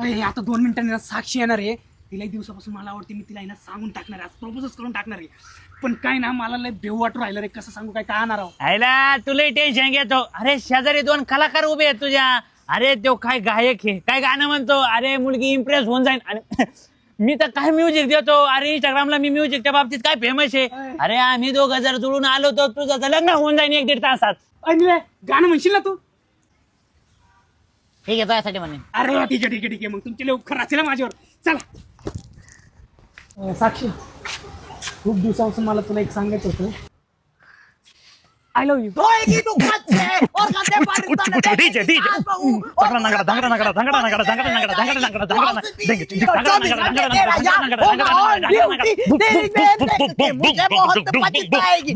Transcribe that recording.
अरे आता 2 मिनिटांनी ना साक्षी येणार आहे. तिला एक दिवसापासून मला आवडते, मी तिला ना सांगून टाकणार आहे, आज प्रपोजच करून टाकणार आहे. पण काय ना मला लय भेव वाटू राहिलं रे, कसं सांगू काय आणणार आहो. आयला तुला टेन्शन घेतो. अरे शेजारी 2 कलाकार उभे आहेत तुझ्या. अरे तो काय गायक आहे, काय गाणं म्हणतो. अरे मुलगी इम्प्रेस होऊन जाईल. आणि मी तर काय म्युझिक देतो. अरे इंस्टाग्रामला मी म्युझिकच्या बाबतीत काय फेमस आहे. अरे आम्ही 2 जर जुळून आलो तर तुझं तर लग्न होऊन जाईल 1-1.5 तासात. अरे गाणं म्हणशील ना तू? ठीक आहे तुझ्यासाठी म्हणेन. अरे वा, ठीक आहे ठीक आहे ठीक आहे. मग तुमचे उपकार असेल ना माझ्यावर. चला साक्षी, खूप दिवसापासून मला तुला एक सांगायचं होतं. I love you. मुझे बहुत पसंद आएगी।